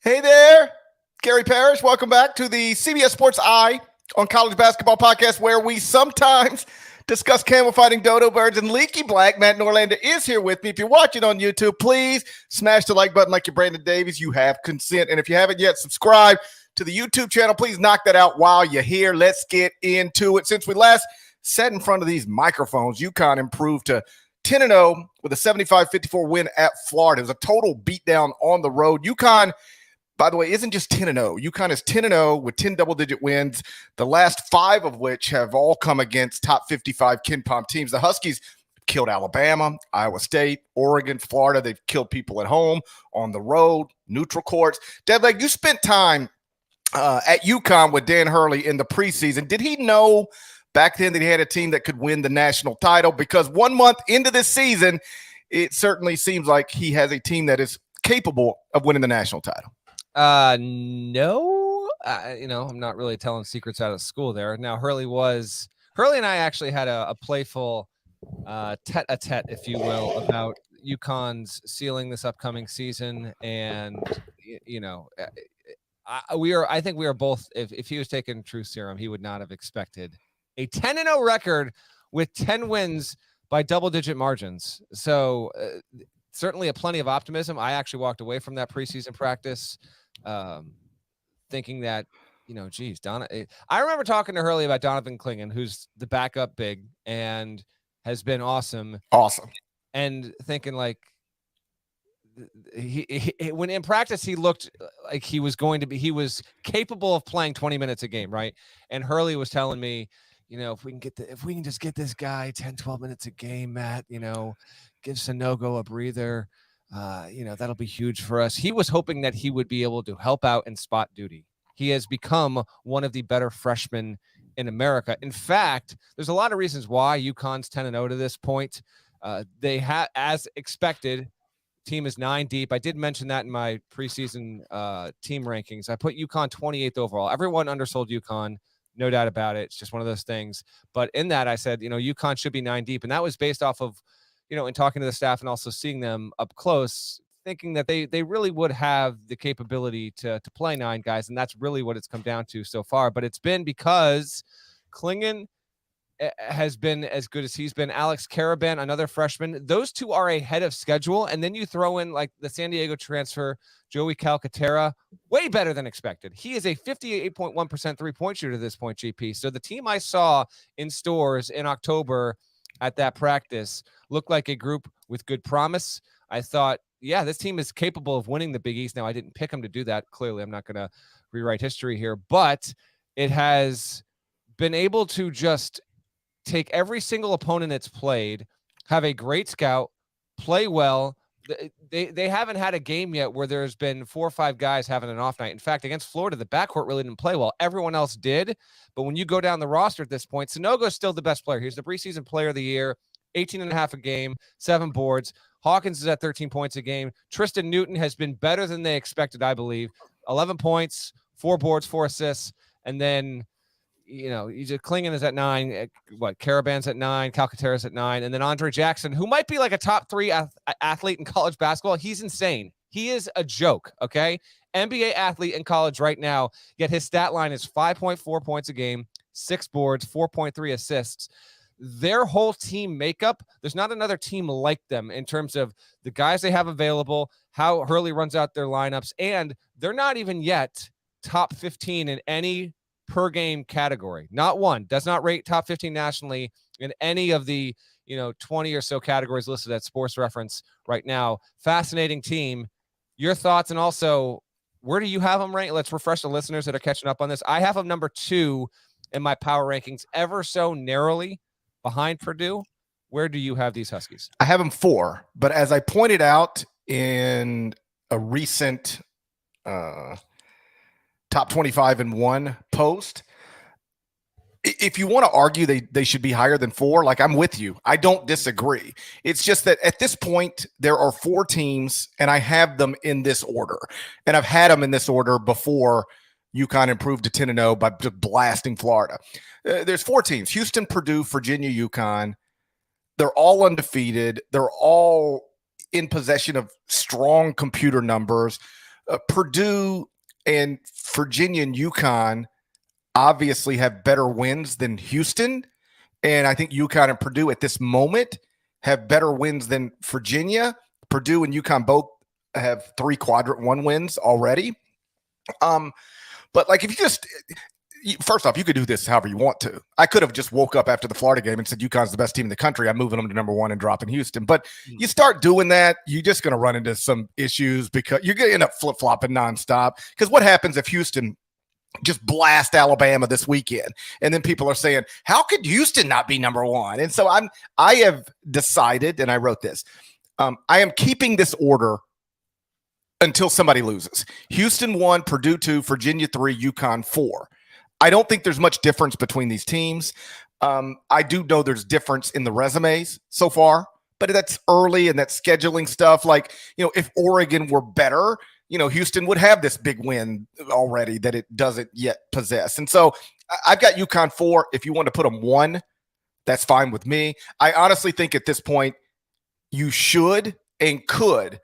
Hey there, Gary Parrish. Welcome back to the CBS Sports Eye on College Basketball Podcast, where we sometimes discuss camel fighting dodo birds and leaky black. Matt Norlander is here with me. If you're watching on YouTube, please smash the like button like you're Brandon Davies. You have consent. And if you haven't yet, subscribe to the YouTube channel. Please knock that out while you're here. Let's get into it. Since we last sat in front of these microphones, UConn improved to 10-0 with a 75-54 win at Florida. It was a total beatdown on the road. UConn, by the way, isn't just 10-0. UConn is 10-0 with 10 double-digit wins, the last 5 of which have all come against top 55 KenPom teams. The Huskies killed Alabama, Iowa State, Oregon, Florida. They've killed people at home, on the road, neutral courts. Deadleg, you spent time at UConn with Dan Hurley in the preseason. Did he know back then that he had a team that could win the national title? Because 1 month into this season, it certainly seems like he has a team that is capable of winning the national title. No, I'm not really telling secrets out of school there. Now, Hurley and I actually had a playful tete-a-tete, if you will, about UConn's ceiling this upcoming season. And, I think we are both, if he was taking true serum, he would not have expected a 10-0 record with 10 wins by double-digit margins. So certainly plenty of optimism. I actually walked away from that preseason practice thinking that, I remember talking to Hurley about Donovan Clingan, who's the backup big and has been awesome. And thinking like, he when in practice, he looked like he was capable of playing 20 minutes a game. Right. And Hurley was telling me, if we can just get this guy 10, 12 minutes a game, Matt, give Sanogo a breather. That'll be huge for us. He was hoping that he would be able to help out in spot duty. He has become one of the better freshmen in America. In fact, there's a lot of reasons why UConn's 10-0 to this point. They have, as expected, team is 9 deep. I did mention that in my preseason team rankings. I put UConn 28th overall. Everyone undersold UConn, no doubt about it. It's just one of those things. But in that, I said, UConn should be 9 deep. And that was based off of, in talking to the staff and also seeing them up close, thinking that they really would have the capability to play 9 guys. And that's really what it's come down to so far. But it's been because Clingan has been as good as he's been. Alex Caraban, another freshman. Those two are ahead of schedule. And then you throw in like the San Diego transfer, Joey Calcaterra, way better than expected. He is a 58.1% three-point shooter at this point, GP. So the team I saw in stores in October at that practice looked like a group with good promise. I thought, yeah, this team is capable of winning the Big East. Now, I didn't pick them to do that. Clearly, I'm not going to rewrite history here, but it has been able to just take every single opponent it's played, have a great scout, play well. They haven't had a game yet where there's been 4 or 5 guys having an off night. In fact, against Florida, the backcourt really didn't play well. Everyone else did. But when you go down the roster at this point, Sanogo's still the best player. He's the preseason player of the year, 18.5 a game, 7 boards. Hawkins is at 13 points a game. Tristan Newton has been better than they expected, I believe. 11 points, 4 boards, 4 assists. And then, he's just Clingan is at 9. Caraban's at 9. Calcaterra's at 9. And then Andre Jackson, who might be like a top 3 athlete in college basketball. He's insane. He is a joke, okay? NBA athlete in college right now, yet his stat line is 5.4 points a game, 6 boards, 4.3 assists. Their whole team makeup, there's not another team like them in terms of the guys they have available, how Hurley runs out their lineups, and they're not even yet top 15 in any per game category. Not one. Does not rate top 15 nationally in any of the 20 or so categories listed at Sports Reference right now. Fascinating team. Your thoughts, and also where do you have them ranked? Let's refresh the listeners that are catching up on this. I have them number 2 in my power rankings, ever so narrowly behind Purdue. Where do you have these Huskies? I have them 4, but as I pointed out in a recent top 25 in 1 post, if you want to argue they should be higher than 4, like, I'm with you. I don't disagree. It's just that at this point, there are 4 teams, and I have them in this order. And I've had them in this order before UConn improved to 10-0 by just blasting Florida. There's 4 teams: Houston, Purdue, Virginia, UConn. They're all undefeated. They're all in possession of strong computer numbers. Purdue and Virginia and UConn obviously have better wins than Houston. And I think UConn and Purdue at this moment have better wins than Virginia. Purdue and UConn both have 3 quadrant 1 wins already. But like, if you just, first off, you could do this however you want to. I could have just woke up after the Florida game and said, UConn's the best team in the country. I'm moving them to number 1 and dropping Houston. But you start doing that, you're just going to run into some issues because you're going to end up flip-flopping nonstop. Because what happens if Houston just blast Alabama this weekend? And then people are saying, how could Houston not be number 1? And so I have decided, and I wrote this, I am keeping this order until somebody loses. Houston 1, Purdue 2, Virginia 3, UConn 4. I don't think there's much difference between these teams. I do know there's difference in the resumes so far, but that's early and that's scheduling stuff. Like, if Oregon were better, Houston would have this big win already that it doesn't yet possess. And so I've got UConn 4. If you want to put them 1, that's fine with me. I honestly think at this point, you should and could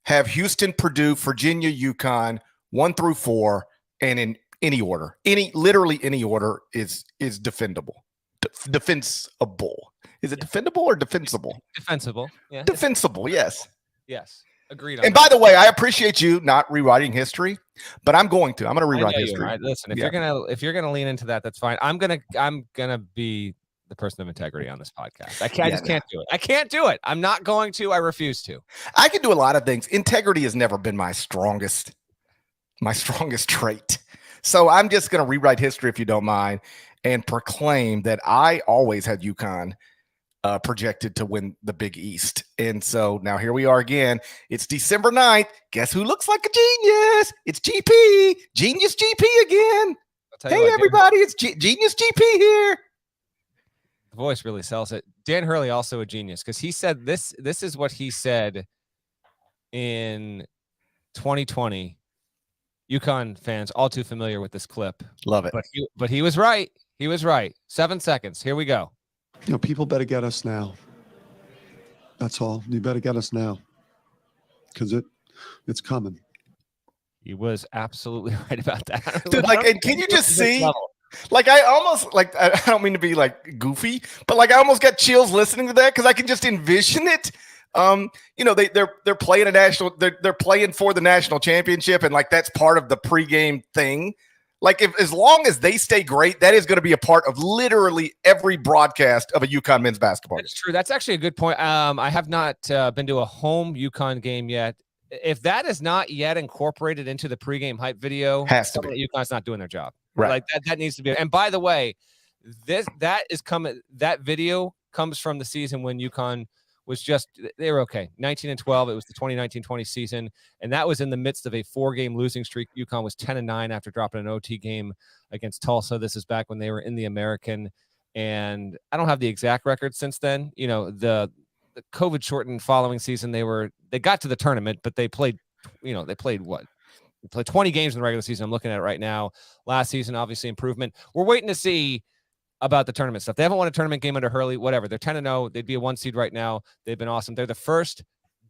have Houston, Purdue, Virginia, UConn 1 through 4, and in any order. Literally any order is defendable. Defensible. Is it defendable or defensible? Defensible. Yeah. Defensible, yes. Yes. Agreed. And by the way, I appreciate you not rewriting history, but I'm going to rewrite history. Right. Listen, if you're gonna lean into that, that's fine. I'm gonna be the person of integrity on this podcast. I just can't do it. I can't do it. I'm not going to. I refuse to. I can do a lot of things. Integrity has never been my strongest trait. So I'm just going to rewrite history, if you don't mind, and proclaim that I always had UConn projected to win the Big East. And so now here we are again. It's December 9th. Guess who looks like a genius? It's GP. Genius GP again. Hey, everybody. It's Genius GP here. The voice really sells it. Dan Hurley, also a genius, because he said this is what he said in 2020. UConn fans all too familiar with this clip. Love it. But he was right. He was right. 7 seconds. Here we go. People better get us now. That's all. You better get us now, because it's coming. He was absolutely right about that. Dude, and can you just see? Like, I almost, I don't mean to be goofy, but I almost got chills listening to that because I can just envision it. They're playing they're playing for the national championship, and that's part of the pregame thing. As long as they stay great, that is going to be a part of literally every broadcast of a UConn men's basketball game. That's true. That's actually a good point. I have not been to a home UConn game yet. If that is not yet incorporated into the pregame hype video, has to be. UConn's not doing their job. Right. That needs to be. And by the way, that video comes from the season when UConn was they were okay. 19-12. It was the 2019-20 season. And that was in the midst of a 4-game losing streak. UConn was 10-9 after dropping an OT game against Tulsa. This is back when they were in the American. And I don't have the exact record since then. The COVID shortened following season, they got to the tournament, but they played 20 games in the regular season. I'm looking at it right now. Last season, obviously improvement. We're waiting to see about the tournament stuff. They haven't won a tournament game under Hurley, whatever. They're 10-0. They'd be a 1 seed right now. They've been awesome. They're the first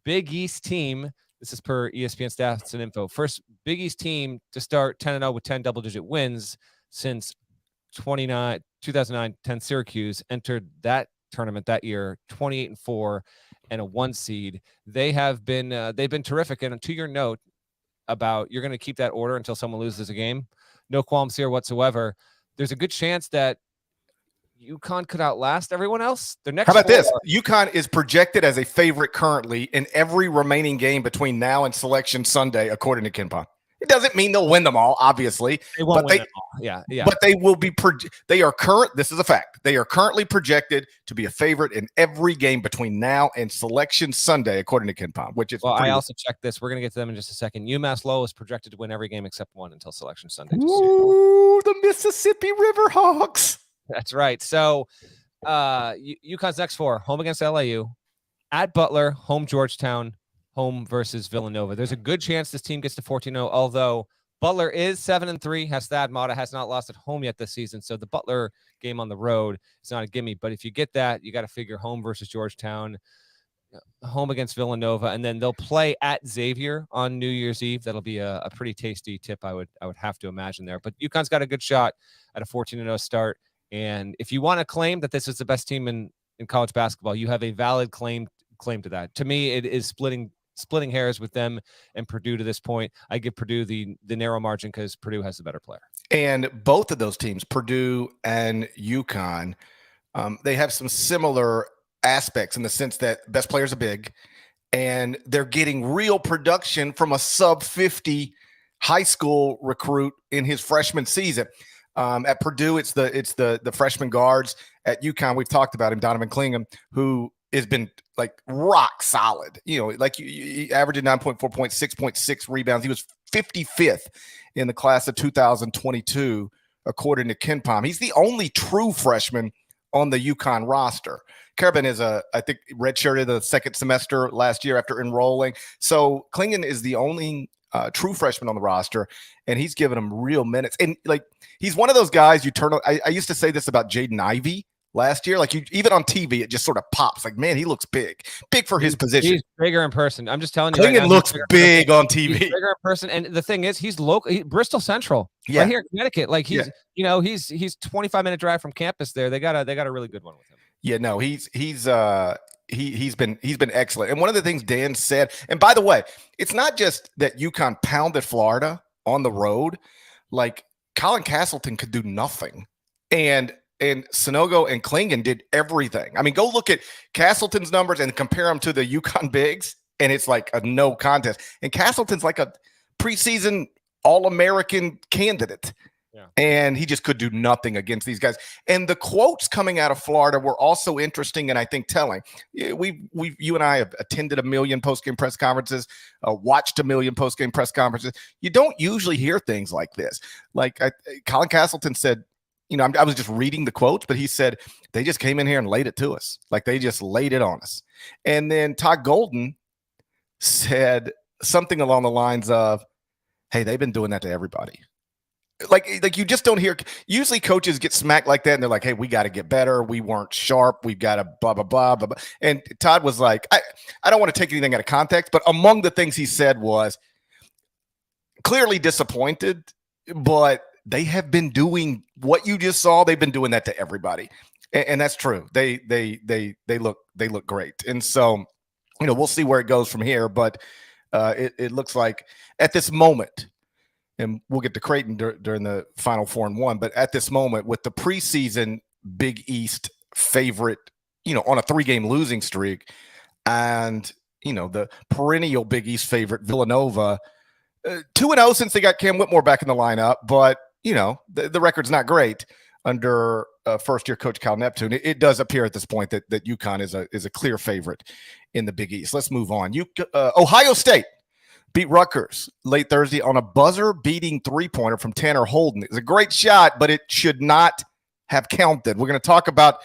Big East team. This is per ESPN stats and info. First Big East team to start 10-0 with 10 double-digit wins since 2009-10 Syracuse entered that tournament that year, 28-4 and a 1 seed. They've been terrific. And to your note about you're going to keep that order until someone loses a game, no qualms here whatsoever. There's a good chance that UConn could outlast everyone else. How about this? UConn is projected as a favorite currently in every remaining game between now and Selection Sunday, according to KenPom. It doesn't mean they'll win them all, obviously. They won't win them all. Yeah. But they will be. This is a fact. They are currently projected to be a favorite in every game between now and Selection Sunday, according to KenPom. Which is I also checked this. We're going to get to them in just a second. UMass Lowell is projected to win every game except one until Selection Sunday. Ooh, the Mississippi River Hawks. That's right. So, UConn's next 4: home against LIU, at Butler, home Georgetown, home versus Villanova. There's a good chance this team gets to 14-0, although Butler is 7-3, has Thad Matta, has not lost at home yet this season. So the Butler game on the road is not a gimme. But if you get that, you got to figure home versus Georgetown. home against Villanova, and then they'll play at Xavier on New Year's Eve. That'll be a pretty tasty tip, I would have to imagine there. But UConn's got a good shot at a 14-0 start. And if you want to claim that this is the best team in college basketball, you have a valid claim to that. To me, it is splitting hairs with them and Purdue to this point. I give Purdue the narrow margin because Purdue has the better player. And both of those teams, Purdue and UConn, they have some similar aspects in the sense that best players are big and they're getting real production from a sub 50 high school recruit in his freshman season. At Purdue, it's the freshman guards. At UConn, we've talked about him, Donovan Clingham, who has been like rock solid. Like he averaged 9.4 points, 6.6 rebounds. He was 55th in the class of 2022, according to KenPom. He's the only true freshman on the UConn roster. Carabin is I think redshirted the second semester last year after enrolling. So Clingan is the only true freshman on the roster, and he's given him real minutes. And like, he's one of those guys you turn on. I used to say this about Jaden Ivey last year. Like, even on TV, it just sort of pops. Like, man, he looks big for his position. He's bigger in person. I'm just telling you. Clingan looks big on TV. He's bigger in person, and the thing is, he's local. Bristol Central, right here in Connecticut. Like he's 25-minute drive from campus. There, they got a really good one with him. Yeah, no, he's been excellent. And one of the things Dan said, and by the way, it's not just that UConn pounded Florida on the road. Like, Colin Castleton could do nothing, and Sonogo and Clingan did everything. I mean, go look at Castleton's numbers and compare them to the UConn bigs, and it's like a no contest. And Castleton's like a preseason All-American candidate. Yeah. And he just could do nothing against these guys. And the quotes coming out of Florida were also interesting and I think telling. You and I have attended a million postgame press conferences, watched a million postgame press conferences. You don't usually hear things like this. Like Colin Castleton said, I was just reading the quotes, but he said, they just came in here and laid it to us. Like, they just laid it on us. And then Todd Golden said something along the lines of, hey, they've been doing that to everybody. Like you just don't hear. Usually coaches get smacked like that and they're like, hey, we got to get better. We weren't sharp. We've got to blah, blah, blah, blah, blah. And Todd was like, I don't want to take anything out of context, but among the things he said was clearly disappointed, but they have been doing what you just saw. They've been doing that to everybody. And that's true. They look great. And so, we'll see where it goes from here, but it looks like at this moment, and we'll get to Creighton during the Final 4-1. But at this moment, with the preseason Big East favorite, on a 3-game losing streak, and the perennial Big East favorite Villanova, 2-0 since they got Cam Whitmore back in the lineup. But the record's not great under first-year coach Cal Neptune. It does appear at this point that UConn is a clear favorite in the Big East. Let's move on. Ohio State beat Rutgers late Thursday on a buzzer-beating three-pointer from Tanner Holden. It was a great shot, but it should not have counted. We're going to talk about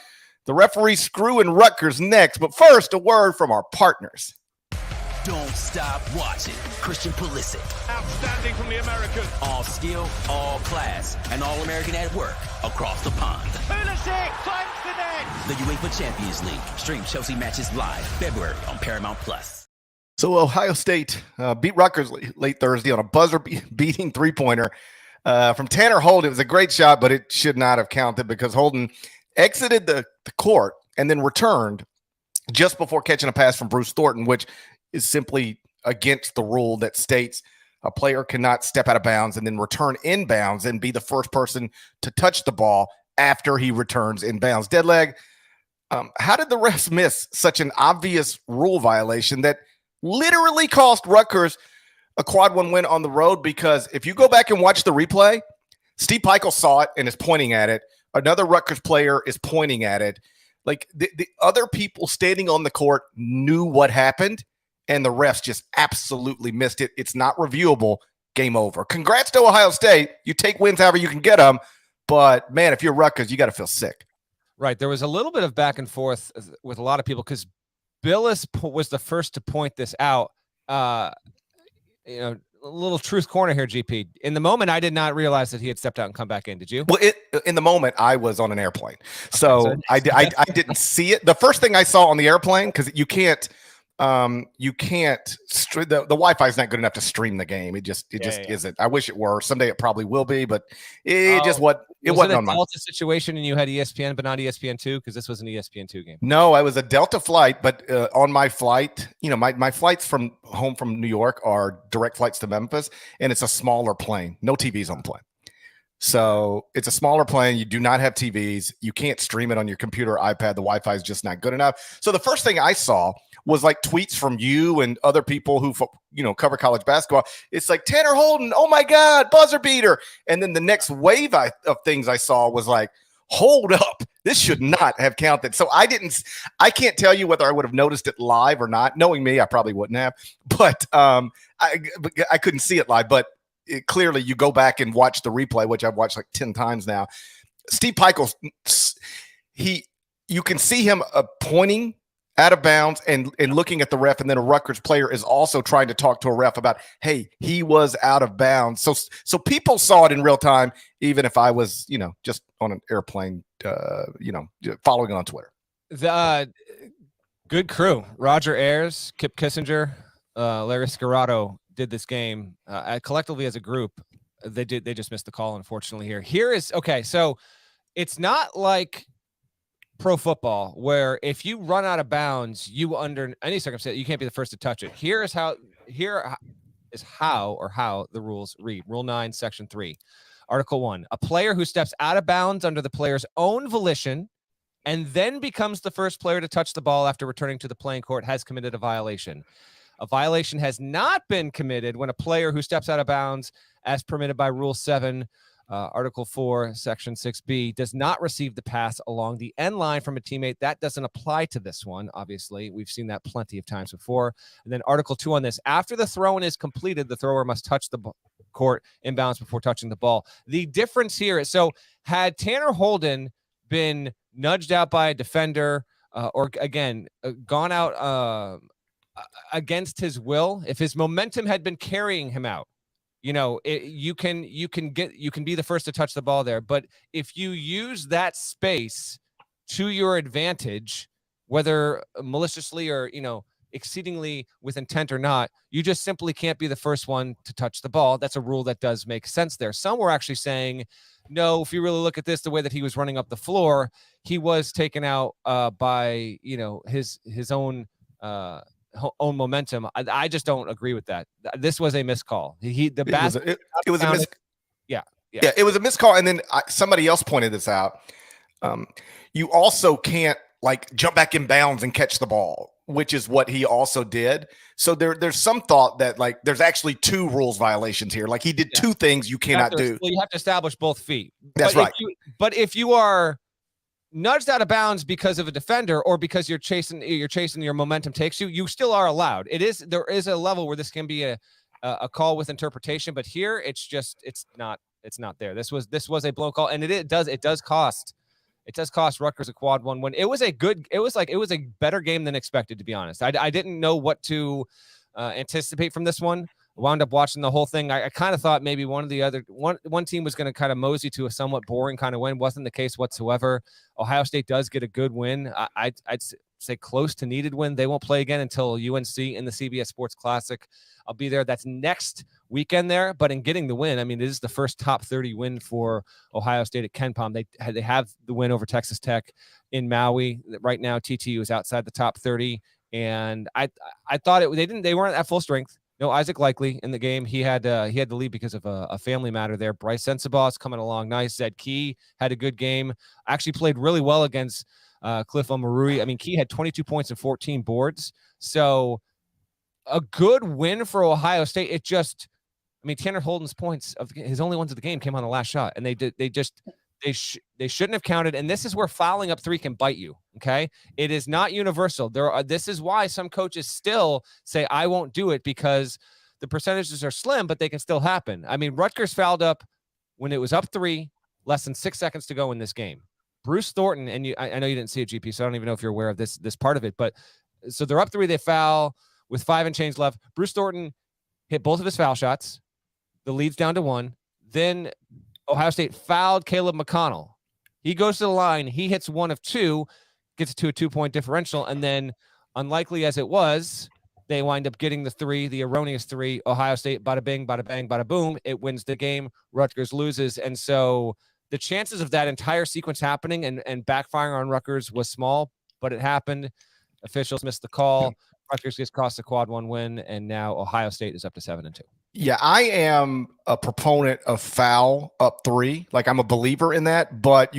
the referee screw in Rutgers next, but first, a word from our partners. Don't stop watching. Christian Pulisic. Outstanding from the American. All skill, all class, and all American at work across the pond. Pulisic finds the net. The UEFA Champions League. Stream Chelsea matches live February on Paramount Plus. So Ohio State beat Rutgers late Thursday on a buzzer-beating three-pointer from Tanner Holden. It was a great shot, but it should not have counted because Holden exited the court and then returned just before catching a pass from Bruce Thornton, which is simply against the rule that states a player cannot step out of bounds and then return inbounds and be the first person to touch the ball after he returns inbounds. Deadleg, how did the refs miss such an obvious rule violation that literally cost Rutgers a quad one win on the road? Because if you go back and watch the replay, Steve Peichel saw it and is pointing at it. Another Rutgers player is pointing at it. Like the other people standing on the court knew what happened, and the refs just absolutely missed it. It's not reviewable. Game over. Congrats to Ohio State. You take wins however you can get them. But, man, if you're Rutgers, you got to feel sick. Right. There was a little bit of back and forth with a lot of people because Billis was the first to point this out. A little truth corner here, GP. In the moment, I did not realize that he had stepped out and come back in. Did you? Well, in the moment, I was on an airplane. So I didn't see it. The first thing I saw on the airplane, because you can't you can't the Wi-Fi is not good enough to stream the game. It just isn't. I wish it were. Someday it probably will be, but it wasn't on my Delta situation, and you had ESPN, but not ESPN2 because this was an ESPN2 game. No, I was a Delta flight, but on my flight, my flights from home from New York are direct flights to Memphis, and it's a smaller plane. No TVs on the plane. So it's a smaller plane. You do not have TVs. You can't stream it on your computer or iPad. The Wi-Fi is just not good enough. So the first thing I saw was like tweets from you and other people who, cover college basketball. It's like Tanner Holden, oh my God, buzzer beater. And then the next wave of things I saw was like, hold up, this should not have counted. So I can't tell you whether I would have noticed it live or not. Knowing me, I probably wouldn't have, but I couldn't see it live. But clearly you go back and watch the replay, which I've watched like 10 times now. Steve Peichel, you can see him pointing out of bounds and looking at the ref, and then a Rutgers player is also trying to talk to a ref about, hey, he was out of bounds. So people saw it in real time, even if I was, just on an airplane, following it on Twitter. The good crew, Roger Ayers, Kip Kissinger, Larry Scarrato did this game collectively as a group. They just missed the call, unfortunately. So it's not like pro football where if you run out of bounds, you under any circumstance, you can't be the first to touch it. Here is how the rules read. Rule 9, Section 3, Article 1. A player who steps out of bounds under the player's own volition and then becomes the first player to touch the ball after returning to the playing court has committed a violation. A violation has not been committed when a player who steps out of bounds as permitted by Rule 7, Article 4, Section 6B, does not receive the pass along the end line from a teammate. That doesn't apply to this one, obviously. We've seen that plenty of times before. And then Article 2 on this, after the throw-in is completed, the thrower must touch the court inbounds before touching the ball. The difference here is, so had Tanner Holden been nudged out by a defender or, again, gone out against his will, if his momentum had been carrying him out, you can be the first to touch the ball there. But if you use that space to your advantage, whether maliciously or, exceedingly with intent or not, you just simply can't be the first one to touch the ball. That's a rule that does make sense there. Some were actually saying, no, if you really look at this, the way that he was running up the floor, he was taken out by, his own momentum. I just don't agree with that. This was a missed call. It was a missed call. And then somebody else pointed this out. You also can't jump back in bounds and catch the ball, which is what he also did. So there's some thought that there's actually 2 rules violations here. He did 2 things you cannot do. Well, you have to establish both feet. That's right. But if you are nudged out of bounds because of a defender or because you're chasing your momentum takes you still are allowed. There is a level where this can be a call with interpretation, but here it's not there. This was a blown call, and it does cost Rutgers a quad 1 win. It was a better game than expected, to be honest. I didn't know what to anticipate from this one. Wound up watching the whole thing. I kind of thought maybe one team was going to kind of mosey to a somewhat boring kind of win. Wasn't the case whatsoever. Ohio State does get a good win. I'd say close to needed win. They won't play again until UNC in the CBS Sports Classic. I'll be there. That's next weekend there. But in getting the win, it is the first top 30 win for Ohio State at KenPom. They have the win over Texas Tech in Maui. Right now, TTU is outside the top 30, and I thought they weren't at full strength. No Isaac Likely in the game. He had the lead because of a family matter there. Bryce Sensabaugh is coming along nice. Zed Key had a good game. Actually played really well against Cliff Omarui. Key had 22 points and 14 boards. So a good win for Ohio State. It just, Tanner Holden's points of his only ones of the game came on the last shot, and they shouldn't have counted. And this is where fouling up 3 can bite you. Okay. It is not universal. This is why some coaches still say, I won't do it, because the percentages are slim, but they can still happen. Rutgers fouled up when it was up 3, less than 6 seconds to go in this game. Bruce Thornton, and I know you didn't see it, GP, so I don't even know if you're aware of this part of it, but so they're up 3, they foul with 5 and change left. Bruce Thornton hit both of his foul shots. The lead's down to 1. Then Ohio State fouled Caleb McConnell. He goes to the line. He hits 1 of 2, gets to a 2-point differential. And then, unlikely as it was, They wind up getting the three, the erroneous three. Ohio State, bada bing, bada bang, bada boom. It wins the game. Rutgers loses. And so the chances of that entire sequence happening and backfiring on Rutgers was small, but it happened. Officials missed the call. Rutgers gets cost a quad 1 win, and now Ohio State is up to 7-2. Yeah, I am a proponent of foul up 3. Like, I'm a believer in that, but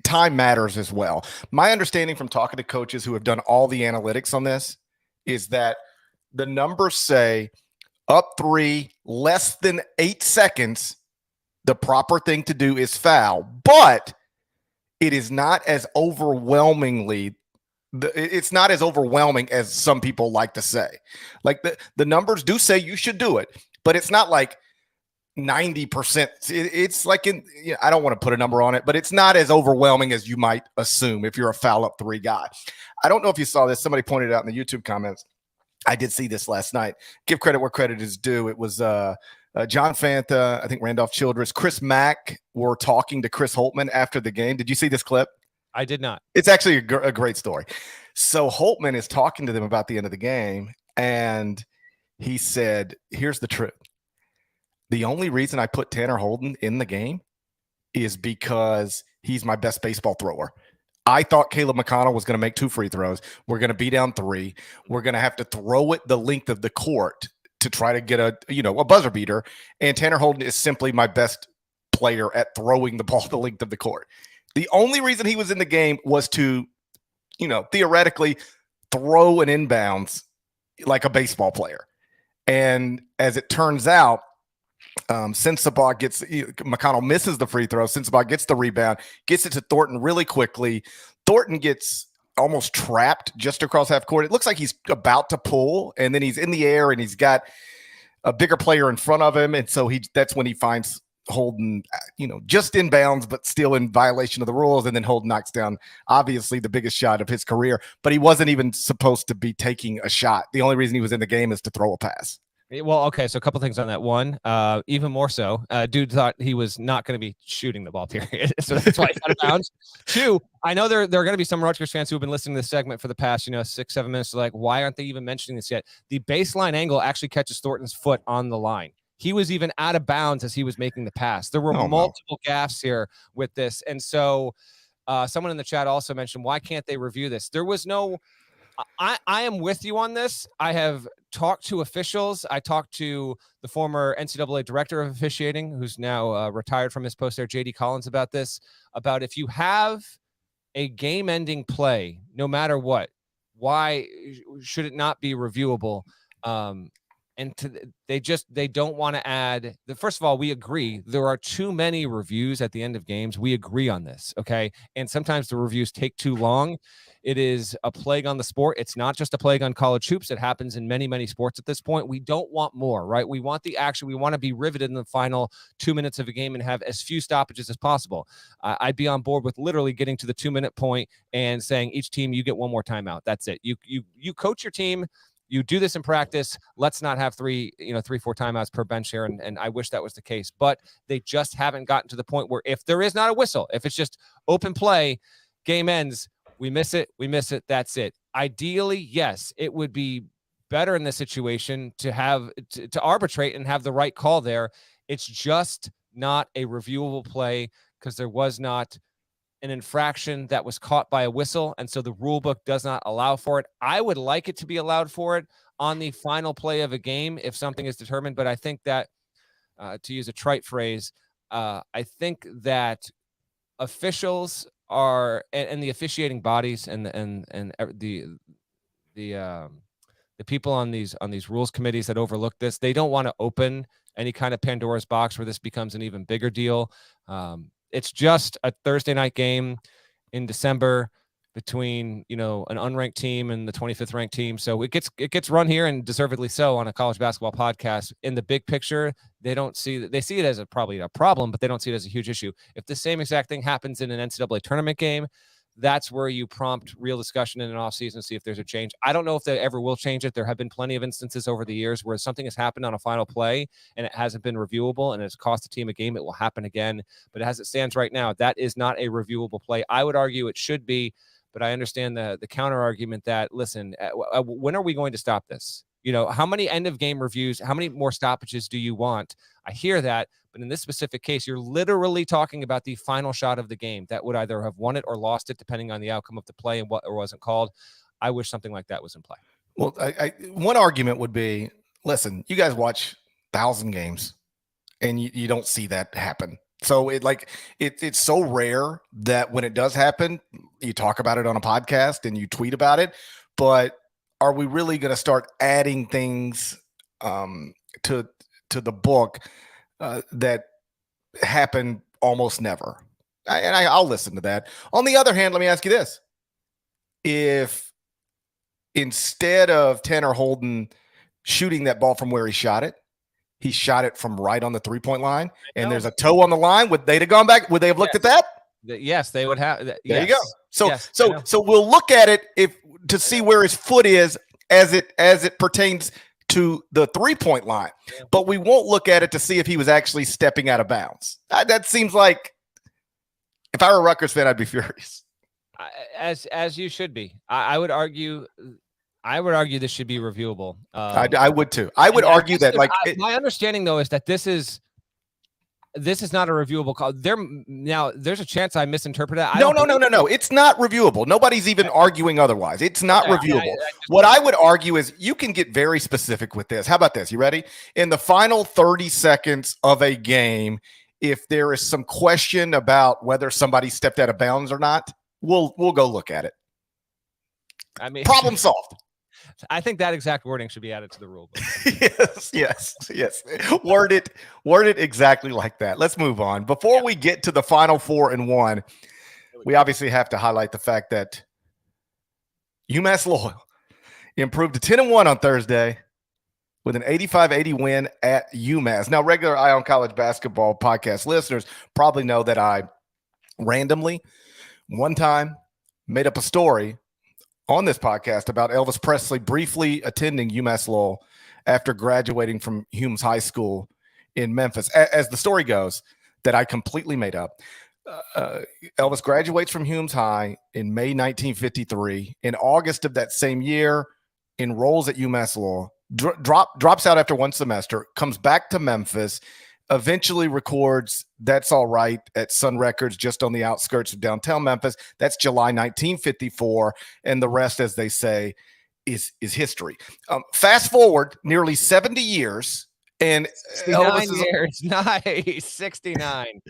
time matters as well. My understanding from talking to coaches who have done all the analytics on this is that the numbers say up 3, less than 8 seconds, the proper thing to do is foul, but it is not as overwhelming as some people like to say. Like, the numbers do say you should do it, but it's not like 90%. It's like I don't want to put a number on it, but it's not as overwhelming as you might assume if you're a foul up 3 guy. I don't know if you saw this. Somebody pointed out in the YouTube comments. I did see this last night. Give credit where credit is due. It was John Fanta, I think Randolph Childress, Chris Mack were talking to Chris Holtman after the game. Did you see this clip? I did not. It's actually a great story. So Holtman is talking to them about the end of the game, and he said, here's the truth. The only reason I put Tanner Holden in the game is because he's my best baseball thrower. I thought Caleb McConnell was going to make 2 free throws. We're going to be down 3. We're going to have to throw it the length of the court to try to get a buzzer beater. And Tanner Holden is simply my best player at throwing the ball the length of the court. The only reason he was in the game was to, theoretically throw an inbounds like a baseball player. And as it turns out, McConnell misses the free throw. Sensabaugh gets the rebound, gets it to Thornton really quickly. Thornton gets almost trapped just across half court. It looks like he's about to pull, and then he's in the air, and he's got a bigger player in front of him. And so that's when he finds Holden, just inbounds, but still in violation of the rules. And then Holden knocks down, obviously, the biggest shot of his career. But he wasn't even supposed to be taking a shot. The only reason he was in the game is to throw a pass. Well, okay, so a couple things on that. One, even more so, dude thought he was not going to be shooting the ball, period. So that's why he's out of bounds. 2, I know there are going to be some Rutgers fans who have been listening to this segment for the past, 6-7 minutes. They're like, why aren't they even mentioning this yet? The baseline angle actually catches Thornton's foot on the line. He was even out of bounds as he was making the pass. There were multiple gaffes here with this. And so someone in the chat also mentioned, why can't they review this? There was no I am with you on this. I have talked to officials. I talked to the former NCAA director of officiating, who's now retired from his post there, JD Collins, about this, about if you have a game-ending play, no matter what, why should it not be reviewable? They don't want to add first of all, we agree there are too many reviews at the end of games. We agree on this. Okay. And sometimes the reviews take too long. It is a plague on the sport. It's not just a plague on college hoops. It happens in many, many sports at this point. We don't want more, right? We want the action. We want to be riveted in the final 2 minutes of a game and have as few stoppages as possible. I'd be on board with literally getting to the 2-minute point and saying each team, you get one more timeout. That's it. You coach your team. You do this in practice. Let's not have 3, 4 timeouts per bench here. And I wish that was the case, but they just haven't gotten to the point where if there is not a whistle, if it's just open play, game ends, we miss it. That's it. Ideally, yes, it would be better in this situation to have to arbitrate and have the right call there. It's just not a reviewable play because there was not an infraction that was caught by a whistle, and so the rule book does not allow for it. I would like it to be allowed for it on the final play of a game if something is determined, but I think that, to use a trite phrase, I think that officials are and the officiating bodies and the people on these rules committees that overlook this, they don't want to open any kind of Pandora's box where this becomes an even bigger deal. It's just a Thursday night game in December between, an unranked team and the 25th ranked team. So it gets run here, and deservedly so, on a college basketball podcast. In the big picture, they see it as probably a problem, but they don't see it as a huge issue. If the same exact thing happens in an NCAA tournament game, that's where you prompt real discussion in an offseason, see if there's a change. I don't know if they ever will change it. There have been plenty of instances over the years where something has happened on a final play and it hasn't been reviewable and it's cost the team a game. It will happen again. But as it stands right now, that is not a reviewable play. I would argue it should be, but I understand the counter argument that, listen, when are we going to stop this? How many end of game reviews, how many more stoppages do you want? I hear that, but in this specific case, you're literally talking about the final shot of the game that would either have won it or lost it, depending on the outcome of the play and what or wasn't called. I wish something like that was in play. Well, one argument would be, listen, you guys watch 1,000 games and you don't see that happen. So it's so rare that when it does happen, you talk about it on a podcast and you tweet about it. But are we really going to start adding things to the book that happen almost never? I'll listen to that. On the other hand, let me ask you this. If instead of Tanner Holden shooting that ball from where he shot it, he shot it from right on the 3-point line, and there's a toe on the line, would they have gone back? Would they have looked at that? Yes, they would have. There you go. So we'll look at it to see where his foot is as it pertains to the 3-point line, but we won't look at it to see if he was actually stepping out of bounds. That seems like, if I were a Rutgers fan, I'd be furious. As you should be. I would argue this should be reviewable. I would too. I would argue that my understanding though is that this is not a reviewable call. There's a chance I misinterpreted it. No. It's not reviewable. Nobody's even arguing otherwise. It's not reviewable. What I would argue is you can get very specific with this. How about this? You ready? In the final 30 seconds of a game, if there is some question about whether somebody stepped out of bounds or not, we'll go look at it. I mean, problem solved. I think that exact wording should be added to the rule book. Yes. Word it exactly like that. Let's move on. Before we get to the final 4-1, we obviously have to highlight the fact that UMass Lowell improved to 10-1 on Thursday with an 85-80 win at UMass. Now, regular Eye on College Basketball podcast listeners probably know that I randomly one time made up a story on this podcast about Elvis Presley briefly attending UMass Lowell after graduating from Humes High School in Memphis. As the story goes, that I completely made up. Elvis graduates from Humes High in May 1953. In August of that same year, enrolls at UMass Lowell, drops out after one semester, comes back to Memphis, eventually records That's All Right at Sun Records just on the outskirts of downtown Memphis. That's July 1954. And the rest, as they say, is history. Fast forward nearly 70 years. And 69 years. Nice. 69.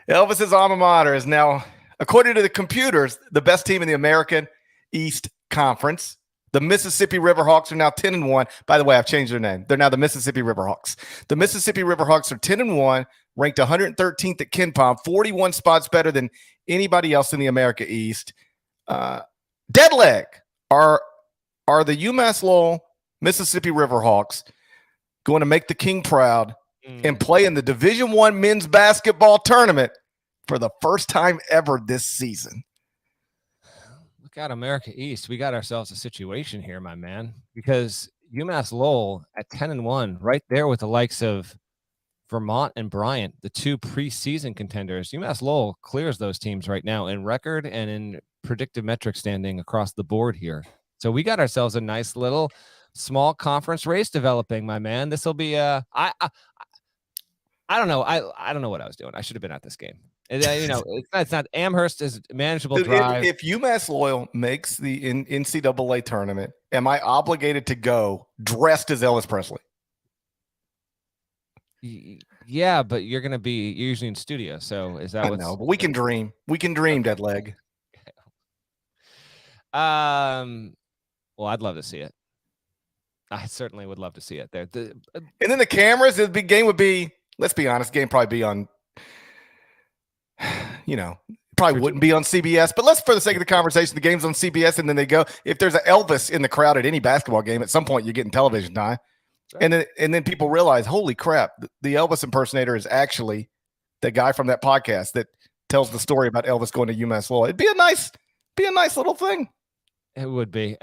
Elvis's alma mater is now, according to the computers, the best team in the American East Conference. The Mississippi Riverhawks are now 10-1. By the way, I've changed their name. They're now the Mississippi Riverhawks. The Mississippi Riverhawks are 10-1, ranked 113th at KenPom, 41 spots better than anybody else in the America East. Dead leg are the UMass Lowell Mississippi Riverhawks going to make the king proud and play in the Division I men's basketball tournament for the first time ever this season. Look out, America East. We got ourselves a situation here, my man, because UMass Lowell at 10-1, right there with the likes of Vermont and Bryant, the two preseason contenders. UMass Lowell clears those teams right now in record and in predictive metric standing across the board here. So we got ourselves a nice little small conference race developing, my man. This will be I don't know. I don't know what I was doing. I should have been at this game. It's not Amherst is manageable drive. If UMass Lowell makes the NCAA tournament, am I obligated to go dressed as Elvis Presley? Yeah, but you're usually in studio. So is that what? No, but we can dream. We can dream, dead leg. Well, I'd love to see it. I certainly would love to see it there. And then the cameras, the big game would be, let's be honest, game probably be on, probably wouldn't be on CBS, but let's, for the sake of the conversation, the game's on CBS, and then they go, if there's an Elvis in the crowd at any basketball game, at some point you're getting television time. Right. And then people realize, holy crap, the Elvis impersonator is actually the guy from that podcast that tells the story about Elvis going to UMass Lowell. It'd be a nice little thing. It would be.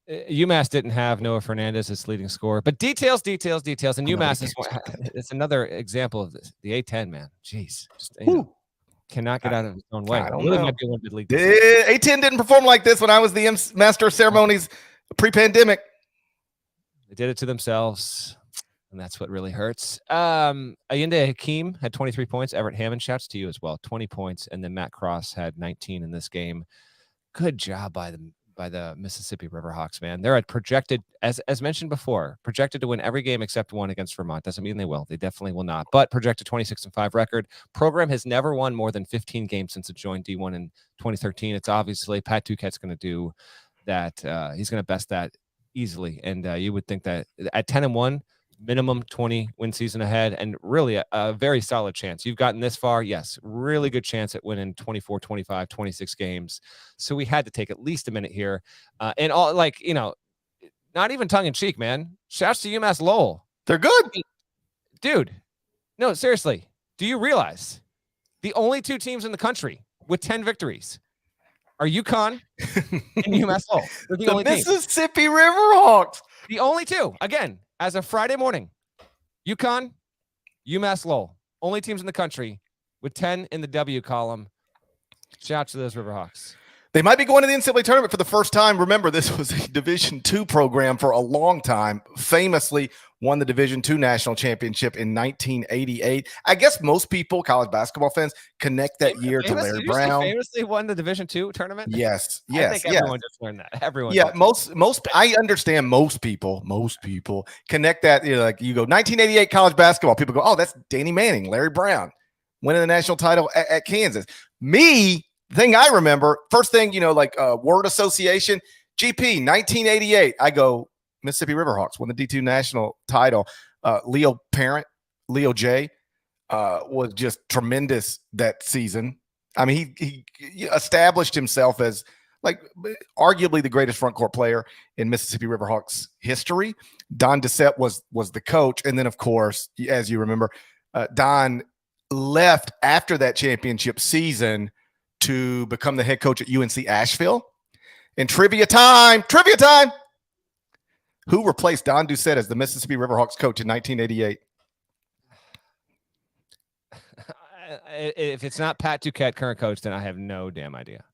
UMass didn't have Noah Fernandez as leading scorer, but details. And UMass it's another example of this. The A10, man. Jeez. Just, cannot get out of his own way. I don't really know. Might be league A10 didn't perform like this when I was the master of ceremonies pre-pandemic. They did it to themselves, and that's what really hurts. Ayinde Hakeem had 23 points. Everett Hammond, shouts to you as well, 20 points. And then Matt Cross had 19 in this game. Good job by the Mississippi Riverhawks, man. They're projected, as mentioned before, projected to win every game except one against Vermont. Doesn't mean they will. They definitely will not. But projected 26-5 record. Program has never won more than 15 games since it joined D1 in 2013. It's obviously Pat Duquette's going to do that. He's going to best that easily. And you would think that at 10-1, minimum 20 win season ahead, and really a very solid chance. You've gotten this far. Yes, really good chance at winning 24, 25, 26 games. So we had to take at least a minute here. And all, like, you know, not even tongue in cheek, man. Shouts to UMass Lowell. They're good. Dude, no, seriously. Do you realize the only two teams in the country with 10 victories are UConn and UMass Lowell? They're the only Mississippi Riverhawks. The only two. Again, as of Friday morning, UConn, UMass Lowell, only teams in the country with 10 in the W column. Shout out to those Riverhawks. They might be going to the NCAA tournament for the first time. Remember, this was a Division II program for a long time. Famously won the Division II national championship in 1988. I guess most people, college basketball fans, connect that year to Larry Brown. Famously won the Division II tournament? Yes. I think everyone just learned that. Everyone. Yeah, most. I understand most people connect that. You know, like you go 1988 college basketball. People go, oh, that's Danny Manning, Larry Brown, winning the national title at Kansas. Me. The thing I remember, first thing, you know, like word association, GP, 1988. I go, Mississippi Riverhawks won the D2 national title. Leo J, was just tremendous that season. I mean, he established himself as like arguably the greatest front court player in Mississippi Riverhawks history. Don Dissette was the coach. And then, of course, as you remember, Don left after that championship season to become the head coach at UNC Asheville. In trivia time. Who replaced Don Dissette as the Mississippi Riverhawks coach in 1988? If it's not Pat Duquette, current coach, then I have no damn idea.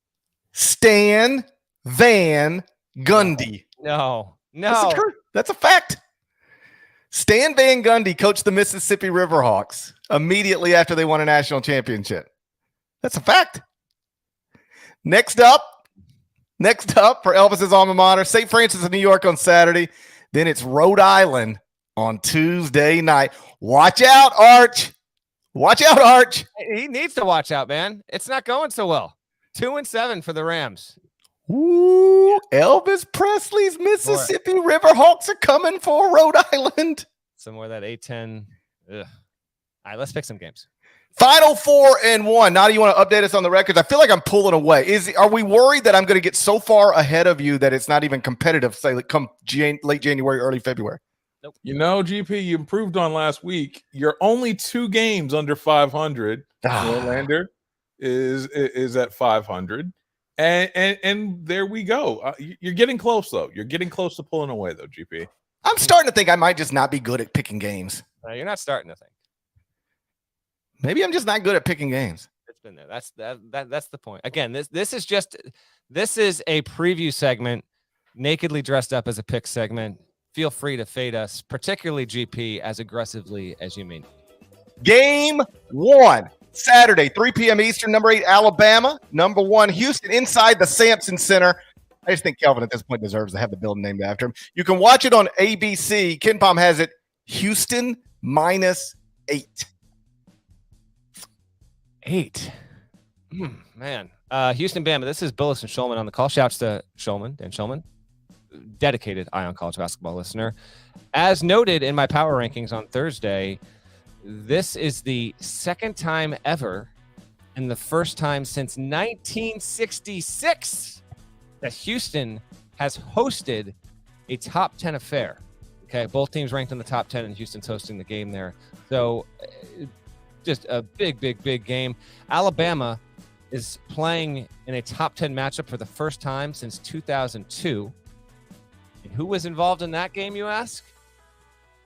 Stan Van Gundy. No. That's a fact. Stan Van Gundy coached the Mississippi Riverhawks immediately after they won a national championship. That's a fact. Next up for Elvis's alma mater, St. Francis of New York on Saturday. Then it's Rhode Island on Tuesday night. Watch out, Arch. He needs to watch out, man. It's not going so well. 2-7 for the Rams. Ooh, Elvis Presley's Mississippi Riverhawks are coming for Rhode Island. Somewhere that 8-10. All right, let's pick some games. Final 4-1. Now, do you want to update us on the records? I feel like I'm pulling away. Are we worried that I'm going to get so far ahead of you that it's not even competitive, say, like come late January, early February? Nope. You know, GP, you improved on last week. You're only 2 games under 500. Norlander is at 500. And there we go. You're getting close, though. You're getting close to pulling away, though, GP. I'm starting to think I might just not be good at picking games. You're not starting to think. Maybe I'm just not good at picking games. It's been there. That's the point. Again, this is a preview segment, nakedly dressed up as a pick segment. Feel free to fade us, particularly GP, as aggressively as you mean. Game 1, Saturday, 3 p.m. Eastern, number 8, Alabama. Number 1, Houston, inside the Sampson Center. I just think Kelvin at this point deserves to have the building named after him. You can watch it on ABC. Ken Palm has it, Houston -8. 8. Man. Houston, Bama. This is Billis and Shulman on the call. Shouts to Shulman, Dan Shulman, dedicated Eye on College basketball listener. As noted in my power rankings on Thursday, this is the second time ever and the first time since 1966 that Houston has hosted a top 10 affair. Okay, both teams ranked in the top 10, and Houston's hosting the game there. So just a big game. Alabama is playing in a top 10 matchup for the first time since 2002. And who was involved in that game, you ask?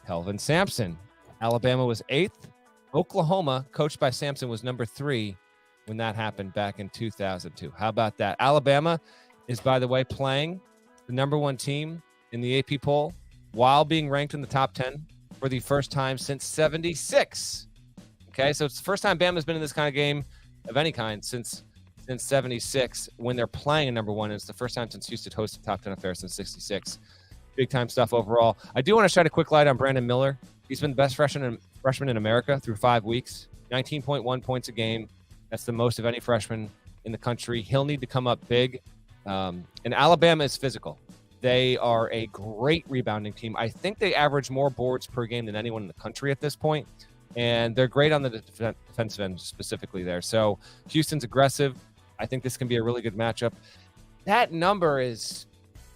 Kelvin Sampson. Alabama was 8th. Oklahoma, coached by Sampson, was number 3 when that happened back in 2002. How about that? Alabama is, by the way, playing the number 1 team in the AP poll while being ranked in the top 10 for the first time since 76. Okay, so it's the first time Bama's been in this kind of game of any kind since 76 when they're playing a number one. It's the first time since Houston hosted top 10 affair since 66. Big time stuff overall. I do want to shine a quick light on Brandon Miller. He's been the best freshman in America through 5 weeks. 19.1 points a game. That's the most of any freshman in the country. He'll need to come up big. And Alabama is physical. They are a great rebounding team. I think they average more boards per game than anyone in the country at this point. And they're great on the defensive end specifically there. So Houston's aggressive. I think this can be a really good matchup. That number is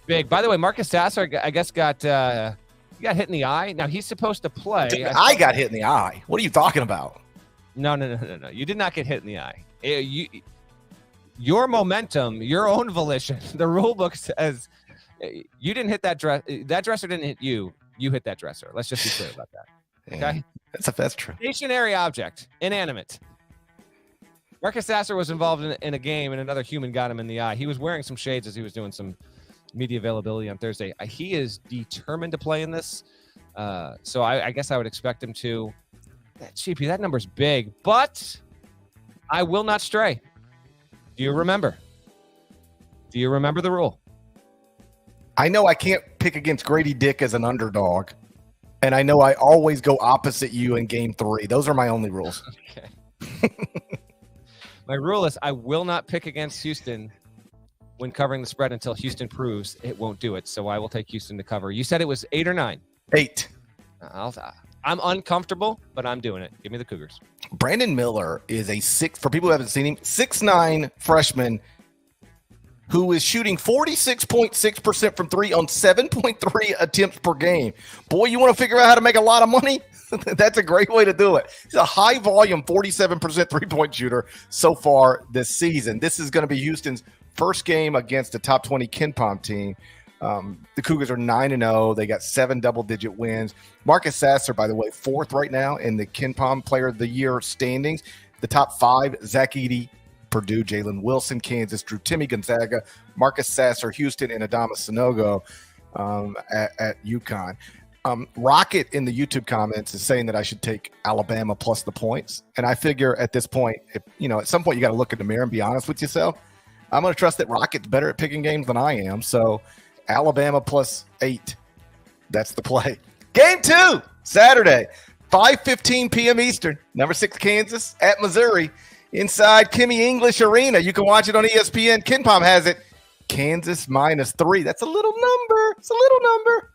big. By the way, Marcus Sasser, I guess, got hit in the eye. Now, he's supposed to play. I got hit in the eye. What are you talking about? No. You did not get hit in the eye. Your momentum, your own volition, the rule book says you didn't hit that dress. That dresser didn't hit you. You hit that dresser. Let's just be clear about that. Okay? That's true. Stationary object, inanimate. Marcus Sasser was involved in a game and another human got him in the eye. He was wearing some shades as he was doing some media availability on Thursday. He is determined to play in this. So I guess I would expect him to. Cheapy, that number's big, but I will not stray. Do you remember? Do you remember the rule? I know I can't pick against Grady Dick as an underdog, and I know I always go opposite you in game 3. Those are my only rules. Okay. My rule is I will not pick against Houston when covering the spread until Houston proves it won't do it. So I will take Houston to cover. You said it was 8 or 9? 8. I'm uncomfortable, but I'm doing it. Give me the Cougars. Brandon Miller is for people who haven't seen him, 6'9" freshman who is shooting 46.6% from 3 on 7.3 attempts per game. Boy, you want to figure out how to make a lot of money? That's a great way to do it. He's a high volume 47% three-point shooter so far this season. This is going to be Houston's first game against a top 20 KenPom team. The Cougars are 9-0. They got 7 double-digit wins. Marcus Sasser, by the way, 4th right now in the KenPom Player of the Year standings. The top 5, Zach Edey, Purdue, Jalen Wilson, Kansas, Drew Timme, Gonzaga, Marcus Sasser, Houston, and Adama Sanogo at UConn. Rocket in the YouTube comments is saying that I should take Alabama plus the points. And I figure at this point, at some point you got to look in the mirror and be honest with yourself. I'm going to trust that Rocket's better at picking games than I am. So Alabama plus 8. That's the play. Game 2, Saturday, 5:15 p.m. Eastern. Number 6 Kansas at Missouri inside Kimmy English Arena. You can watch it on ESPN. KenPom has it. Kansas -3. That's a little number. It's a little number.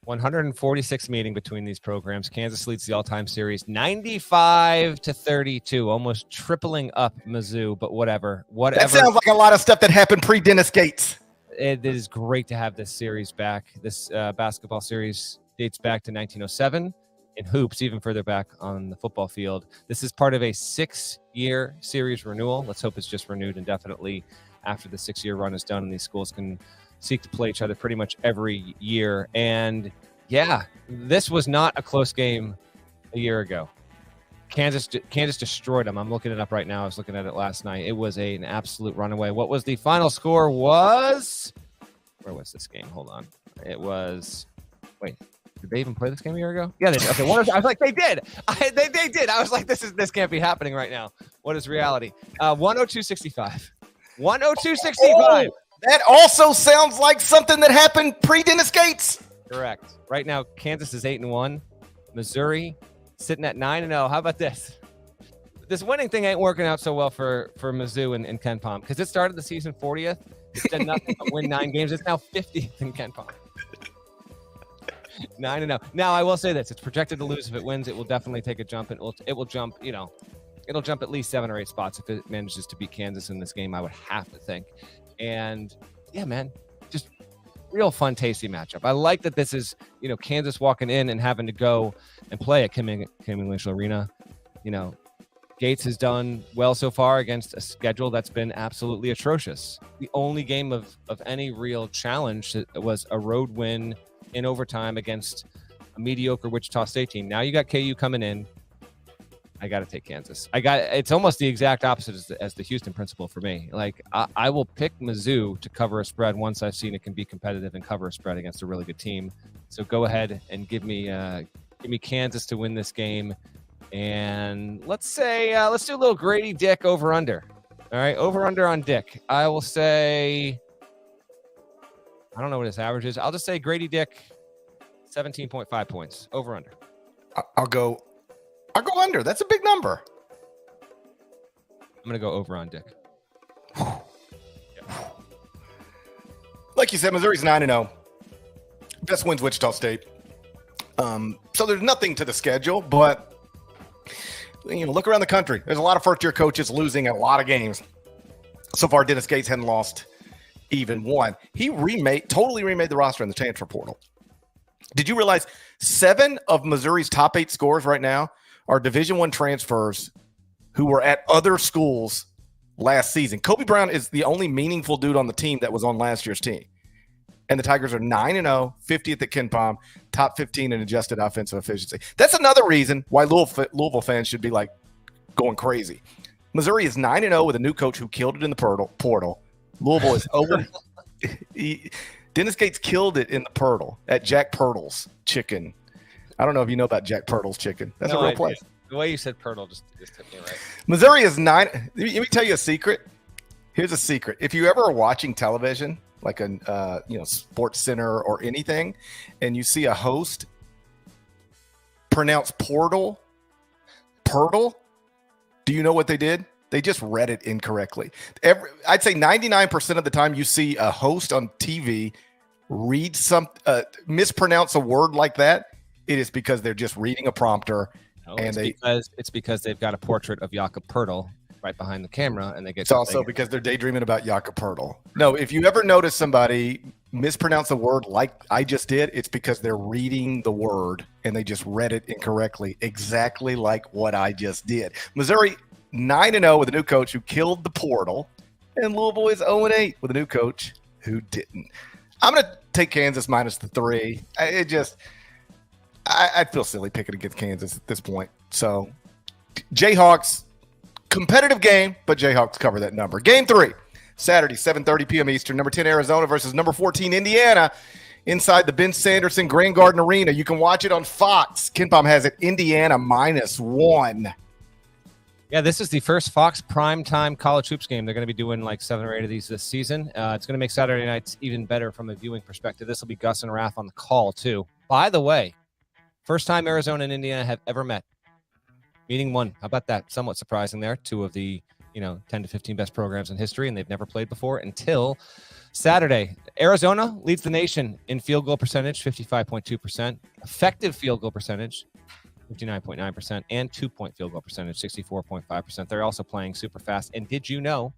146 meeting between these programs. Kansas leads the all-time series 95-32, almost tripling up Mizzou, but whatever. That sounds like a lot of stuff that happened pre-Dennis Gates. It is great to have this series back. This basketball series dates back to 1907. In hoops, even further back on the football field. This is part of a 6-year series renewal. Let's hope it's just renewed indefinitely after the 6-year run is done and these schools can seek to play each other pretty much every year. And yeah, this was not a close game a year ago. Kansas destroyed them. I'm looking it up right now. I was looking at it last night. It was an absolute runaway. What was the final score was? Where was this game? Hold on. It was, wait. Did they even play this game a year ago? Yeah, they did. Okay, I was like, they did. They did. I was like, this can't be happening right now. What is reality? 102-65. 102-65. Oh, that also sounds like something that happened pre-Dennis Gates. Correct. Right now, Kansas is 8-1. Missouri sitting at 9-0. How about this? This winning thing ain't working out so well for Mizzou and KenPom because it started the season 40th. It's done nothing but win 9 games. It's now 50th in KenPom. 9-0. Now I will say this: it's projected to lose. If it wins, it will definitely take a jump, and it will jump. It'll jump at least 7 or 8 spots if it manages to beat Kansas in this game. I would have to think. And yeah, man, just real fun, tasty matchup. I like that this is Kansas walking in and having to go and play at Kim English Arena. Gates has done well so far against a schedule that's been absolutely atrocious. The only game of any real challenge was a road win in overtime against a mediocre Wichita State team. Now you got KU coming in. I got to take Kansas. It's almost the exact opposite as the Houston principle for me. Like I will pick Mizzou to cover a spread once I've seen it can be competitive and cover a spread against a really good team. So go ahead and give me Kansas to win this game. And let's do a little Grady Dick over under. All right, over under on Dick. I will say, I don't know what his average is. I'll just say Grady Dick, 17.5 points. Over under. I'll go under. That's a big number. I'm going to go over on Dick. Yeah. Like you said, Missouri's 9-0. Best wins Wichita State. So there's nothing to the schedule, but look around the country. There's a lot of first-year coaches losing a lot of games. So far, Dennis Gates hadn't lost even one. He totally remade the roster in the transfer portal. Did you realize 7 of Missouri's top 8 scorers right now are Division I transfers who were at other schools last season? Kobe Brown is the only meaningful dude on the team that was on last year's team. And the Tigers are 9-0, 50th at KenPom, top 15 in adjusted offensive efficiency. That's another reason why Louisville fans should be like going crazy. Missouri is 9-0 with a new coach who killed it in the portal. Louisville is over. Dennis Gates killed it in the portal at Jack Pirtle's Chicken. I don't know if you know about Jack Pirtle's Chicken. That's a real place. The way you said Pirtle just hit me right. Missouri is 9. Let me tell you a secret. Here's a secret. If you ever are watching television, like a Sports Center or anything, and you see a host pronounce Pirtle, do you know what they did? They just read it incorrectly. I'd say 99% of the time you see a host on TV mispronounce a word like that, it is because they're just reading a prompter. No, it's because they've got a portrait of Jakob Pirtle right behind the camera, and they get. It's also because they're daydreaming about Jakob Pirtle. No, if you ever notice somebody mispronounce a word like I just did, it's because they're reading the word and they just read it incorrectly, exactly like what I just did. Missouri 9-0 with a new coach who killed the portal, and Louisville is 0-8 with a new coach who didn't. I'm going to take Kansas minus the 3. I feel silly picking against Kansas at this point. So Jayhawks. Competitive game, but Jayhawks cover that number. Game 3, Saturday, 7:30 p.m. Eastern. Number 10 Arizona versus number 14 Indiana inside the Ben Sanderson Grand Garden Arena. You can watch it on Fox. KenPom has it Indiana -1. Yeah, this is the first Fox primetime college hoops game. They're going to be doing like 7 or 8 of these this season. It's going to make Saturday nights even better from a viewing perspective. This will be Gus and Raph on the call too. By the way, first time Arizona and Indiana have ever met. Meeting 1. How about that? Somewhat surprising there. 2 of the 10 to 15 best programs in history, and they've never played before until Saturday. Arizona leads the nation in field goal percentage, 55.2%. Effective field goal percentage, 59.9%. And 2-point field goal percentage, 64.5%. They're also playing super fast. And did you know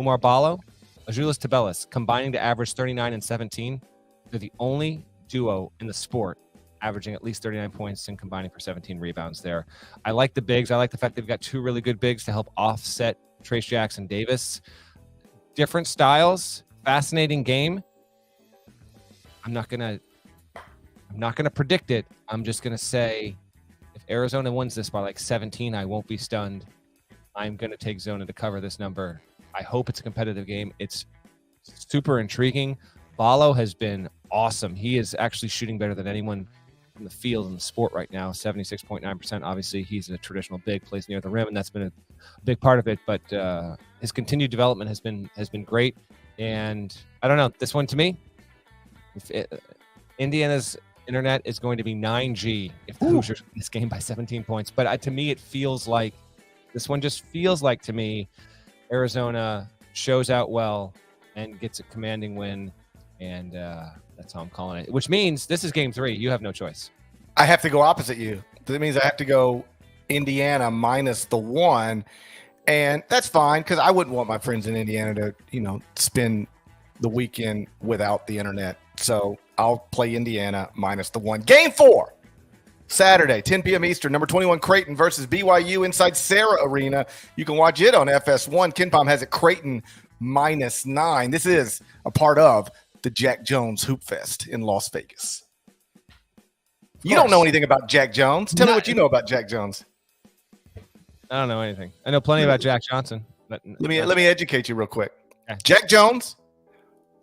Umar Ballo, Azulis Tabelis combining to average 39 and 17? They're the only duo in the sport averaging at least 39 points and combining for 17 rebounds there. I like the bigs. I like the fact they've got 2 really good bigs to help offset Trace Jackson Davis. Different styles, fascinating game. I'm not gonna predict it. I'm just gonna say if Arizona wins this by like 17, I won't be stunned. I'm gonna take Zona to cover this number. I hope it's a competitive game. It's super intriguing. Ballo has been awesome. He is actually shooting better than anyone in the field in the sport right now, 76.9%. Obviously, he's a traditional big, plays near the rim, and that's been a big part of it. But his continued development has been great. And I don't know, this one to me, Indiana's internet is going to be 9G if the Hoosiers win this game by 17 points. But to me, it feels like this one just feels like to me, Arizona shows out well and gets a commanding win. And that's how I'm calling it, which means this is game 3. You have no choice. I have to go opposite you. That means I have to go Indiana minus the 1. And that's fine because I wouldn't want my friends in Indiana to, spend the weekend without the internet. So I'll play Indiana minus the 1. Game 4, Saturday, 10 p.m. Eastern. Number 21 Creighton versus BYU inside Sarah Arena. You can watch it on FS1. KenPom has it Creighton -9. This is a part of the Jack Jones Hoop Fest in Las Vegas. You don't know anything about Jack Jones. Tell me what you know about Jack Jones. I don't know anything. I know plenty about Jack Johnson. But Let me educate you real quick. Okay. Jack Jones,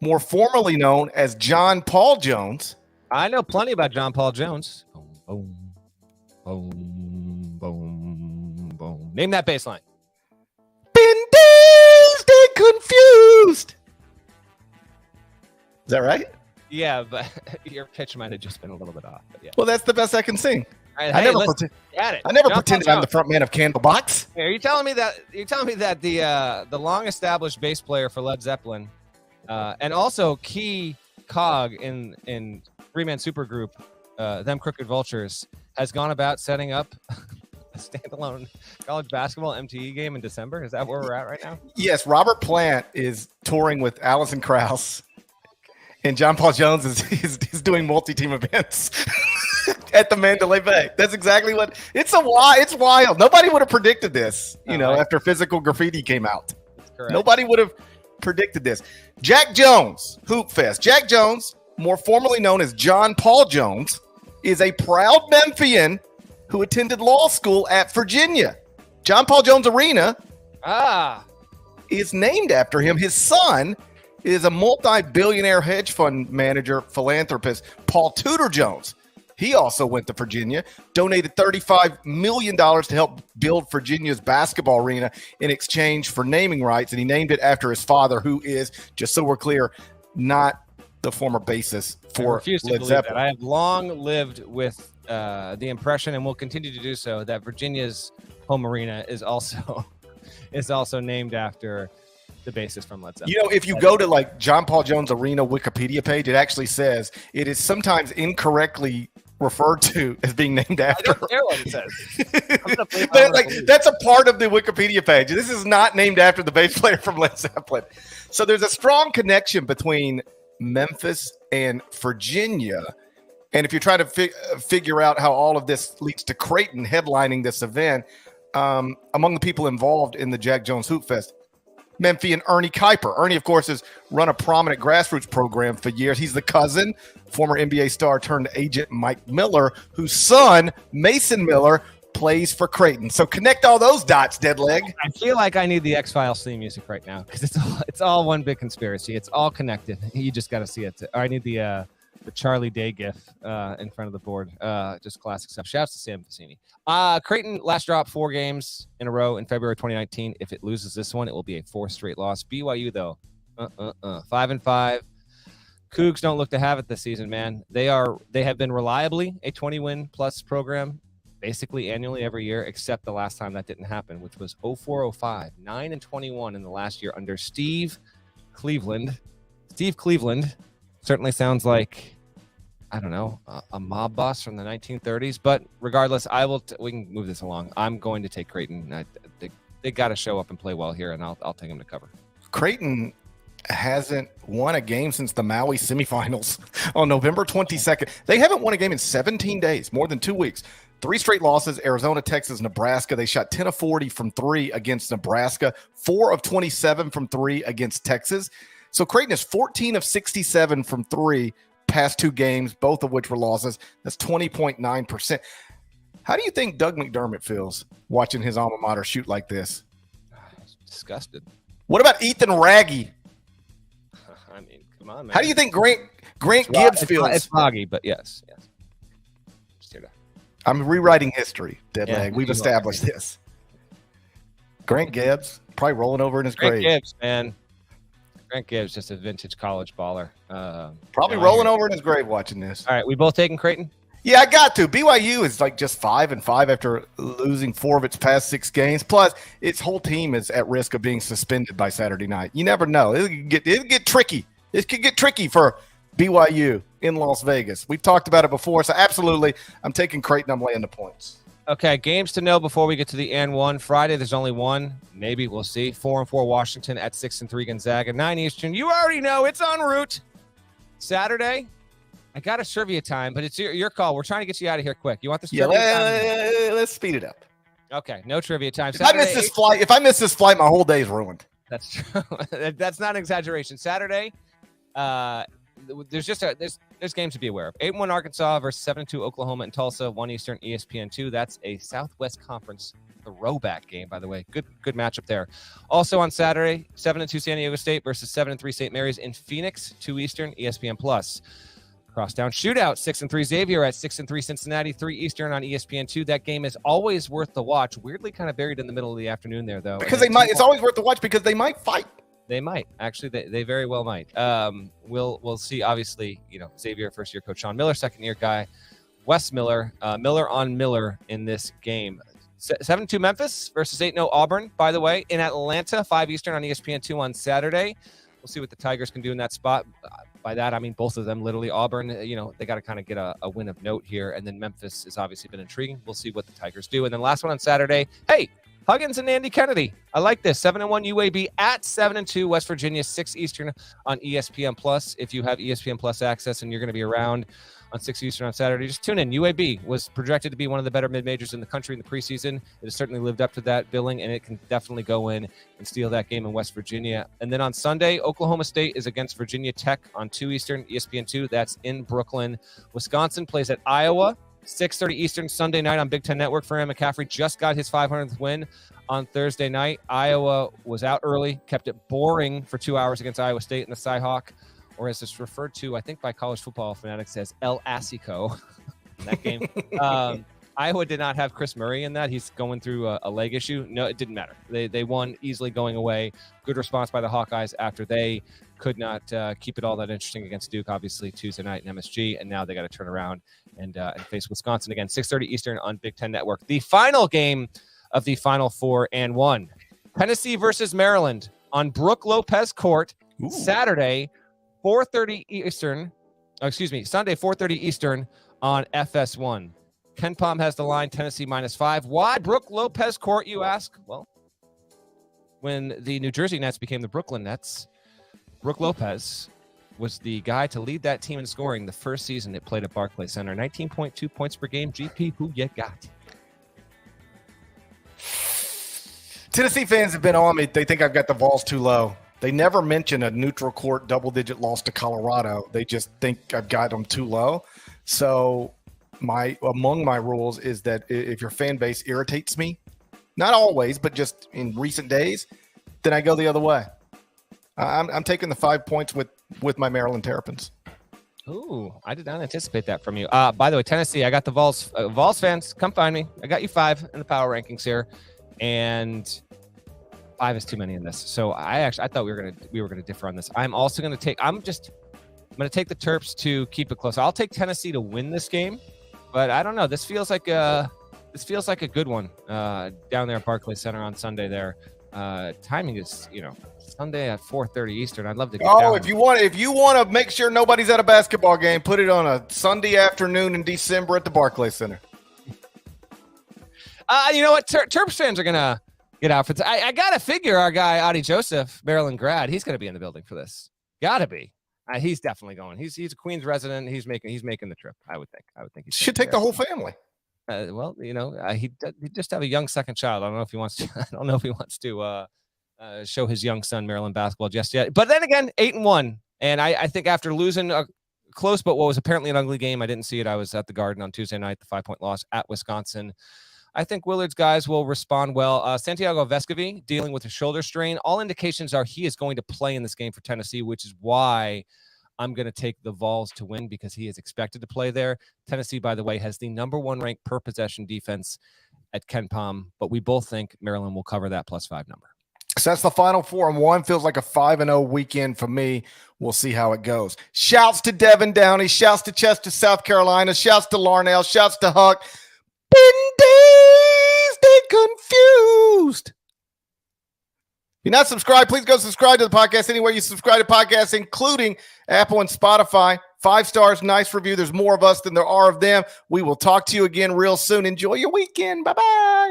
more formally known as John Paul Jones. I know plenty about John Paul Jones. Boom, boom, boom, boom, boom. Name that bass line. Been dazed and confused. Is that right? Yeah, but your pitch might have just been a little bit off. But yeah. Well, that's the best I can sing. All right, I hey, never, listen, got it. I never John pretended Paul I'm the Jones. front man of Candlebox. Hey, are you telling me that the long-established bass player for Led Zeppelin, and also key cog in three-man supergroup, Them Crooked Vultures, has gone about setting up a standalone college basketball MTE game in December? Is that where we're at right now? Yes, Robert Plant is touring with Alison Krauss, and John Paul Jones is doing multi-team events at the Mandalay Bay. That's exactly what it's wild. Nobody would have predicted this, after Physical Graffiti came out. That's correct. Nobody would have predicted this. Jack Jones, Hoop Fest. Jack Jones, more formally known as John Paul Jones, is a proud Memphian who attended law school at Virginia. John Paul Jones Arena is named after him. His son is a multi-billionaire hedge fund manager, philanthropist, Paul Tudor Jones. He also went to Virginia, donated $35 million to help build Virginia's basketball arena in exchange for naming rights, and he named it after his father, who is, just so we're clear, not the former bassist for Led Zeppelin. I have long lived with the impression, and will continue to do so, that Virginia's home arena is also named after the bassist from Led Zeppelin. If you go to like John Paul Jones Arena Wikipedia page, it actually says it is sometimes incorrectly referred to as being named after. I don't care what it says. That's a part of the Wikipedia page. This is not named after the bass player from Led Zeppelin. So there's a strong connection between Memphis and Virginia. And if you're trying to figure out how all of this leads to Creighton headlining this event, among the people involved in the Jack Jones Hoop Fest, Memphian Ernie Kuiper. Ernie, of course, has run a prominent grassroots program for years. He's the cousin, former NBA star turned agent Mike Miller, whose son, Mason Miller, plays for Creighton. So connect all those dots, Deadleg. I feel like I need the X-Files theme music right now because it's all one big conspiracy. It's all connected. You just got to see it. I need the Charlie Day gif in front of the board. Just classic stuff. Shouts to Sam Facini. Creighton last dropped 4 games in a row in February 2019. If it loses this one, it will be a 4th straight loss. BYU though, 5-5. Cougs don't look to have it this season, man. They have been reliably a 20-win plus program basically annually every year, except the last time that didn't happen, which was 04-05, 9-21 in the last year under Steve Cleveland. Steve Cleveland certainly sounds like, I don't know, a mob boss from the 1930s. But regardless, we can move this along. I'm going to take Creighton. They got to show up and play well here, and I'll take them to cover. Creighton hasn't won a game since the Maui semifinals on November 22nd. They haven't won a game in 17 days, more than 2 weeks. 3 straight losses: Arizona, Texas, Nebraska. They shot 10 of 40 from 3 against Nebraska, 4 of 27 from 3 against Texas. So Creighton is 14 of 67 from 3 past 2 games, both of which were losses. That's 20.9%. How do you think Doug McDermott feels watching his alma mater shoot like this? Disgusted. What about Ethan Raggy? I mean, come on, man. How do you think Grant Gibbs feels? It's foggy, but yes. Just here to. I'm rewriting history, Deadleg. Yeah, We've established this. Grant Gibbs probably rolling over in his grave. Grant Gibbs, man. Grant Gibbs, just a vintage college baller. Probably rolling over in his grave watching this. All right, we both taking Creighton? Yeah, I got to. BYU is like just 5-5 after losing 4 of its past 6 games. Plus, its whole team is at risk of being suspended by Saturday night. You never know. It'll get tricky. It could get tricky for BYU in Las Vegas. We've talked about it before, so absolutely, I'm taking Creighton. I'm laying the points. Okay, games to know before we get to the and one. Friday, there's only one. Maybe we'll see. 4-4 Washington at 6-3 Gonzaga. 9 Eastern. You already know it's en route. Saturday, I got a trivia time, but it's your call. We're trying to get you out of here quick. You want this? Yeah, trivia let's speed it up. Okay, no trivia time. If I miss this flight, my whole day is ruined. That's true. That's not an exaggeration. Saturday, there's games to be aware of. 8-1 Arkansas versus 7-2 Oklahoma and Tulsa. 1 Eastern, ESPN2. That's a Southwest Conference throwback game, by the way. Good matchup there. Also on Saturday, 7-2 San Diego State versus 7-3 St. Mary's in Phoenix, 2 Eastern, ESPN+. Crosstown Shootout, 6-3 Xavier at 6-3 Cincinnati, 3 Eastern on ESPN2. That game is always worth the watch. Weirdly kind of buried in the middle of the afternoon there, though. Because it's always worth the watch because they might fight. They might. Actually, they very well might. We'll see, obviously, Xavier first-year coach Sean Miller, second-year guy Wes Miller, Miller on Miller in this game. 7-2 Memphis versus 8-0 Auburn, by the way, in Atlanta, 5 Eastern on ESPN2 on Saturday. We'll see what the Tigers can do in that spot. By that, I mean both of them, literally. Auburn, they got to kind of get a win of note here. And then Memphis has obviously been intriguing. We'll see what the Tigers do. And then last one on Saturday, hey, Huggins and Andy Kennedy. I like this. 7-1 UAB at 7-2 West Virginia, 6 Eastern on ESPN+. If you have ESPN+ access and you're going to be around on 6 Eastern on Saturday, just tune in. UAB was projected to be one of the better mid-majors in the country in the preseason. It has certainly lived up to that billing, and it can definitely go in and steal that game in West Virginia. And then on Sunday, Oklahoma State is against Virginia Tech on 2 Eastern, ESPN2. That's in Brooklyn. Wisconsin plays at Iowa, 6:30 Eastern Sunday night on Big Ten Network. For Aaron McCaffrey just got his 500th win on Thursday night. Iowa was out early, kept it boring for 2 hours against Iowa State in the Cyhawk, or as it's referred to, I think by college football fanatics, as El Asico in that game. Iowa did not have Chris Murray in that. He's going through a leg issue. No, it didn't matter. They won easily going away. Good response by the Hawkeyes after they could not keep it all that interesting against Duke, obviously, Tuesday night in MSG, and now they got to turn around and face Wisconsin again, 6:30 Eastern on Big Ten Network. The final game of the Final Four and one, Tennessee versus Maryland on Brooke Lopez Court, Saturday, 4:30 Eastern. Sunday, 4:30 Eastern on FS1. Ken Pom has the line, Tennessee -5. Why Brooke Lopez Court, you ask? Well, when the New Jersey Nets became the Brooklyn Nets, Brooke Lopez was the guy to lead that team in scoring the first season it played at Barclays Center. 19.2 points per game. GP, who you got? Tennessee fans have been on me. They think I've got the Vols too low. They never mention a neutral court double-digit loss to Colorado. They just think I've got them too low. So among my rules is that if your fan base irritates me, not always, but just in recent days, then I go the other way. I'm taking the 5 points with my Maryland Terrapins. Ooh, I did not anticipate that from you. By the way, Tennessee, I got the Vols. Vols fans, come find me. I got you 5 in the power rankings here, and 5 is too many in this. So I thought we were gonna differ on this. I'm also gonna take. I'm gonna take the Terps to keep it close. I'll take Tennessee to win this game, but I don't know. This feels like a good one down there at Barclays Center on Sunday. There, timing is Sunday at 4:30 Eastern. I'd love to get down. If you want to make sure nobody's at a basketball game, put it on a Sunday afternoon in December at the Barclays Center. You know what? Terps fans are gonna get out for this. I gotta figure our guy Adi Joseph, Maryland grad, he's gonna be in the building for this. Gotta be. He's definitely going. He's a Queens resident. He's making the trip. I would think he should take the whole family. Well, he just have a young second child. I don't know if he wants to. Show his young son Maryland basketball just yet. But then again, 8-1. And I think after losing a close, but what was apparently an ugly game, I didn't see it. I was at the Garden on Tuesday night, the 5-point loss at Wisconsin. I think Willard's guys will respond well. Santiago Vescovi dealing with a shoulder strain. All indications are he is going to play in this game for Tennessee, which is why I'm going to take the Vols to win because he is expected to play there. Tennessee, by the way, has the number 1 ranked per possession defense at Ken Pom, but we both think Maryland will cover that +5 number. So that's the Final 4 and 1. Feels like a 5-0 weekend for me. We'll see how it goes. Shouts to Devin Downey. Shouts to Chester, South Carolina. Shouts to Larnell. Shouts to Huck. Been dazed and confused. If you're not subscribed, please go subscribe to the podcast anywhere you subscribe to podcasts, including Apple and Spotify. 5 stars, nice review. There's more of us than there are of them. We will talk to you again real soon. Enjoy your weekend. Bye-bye.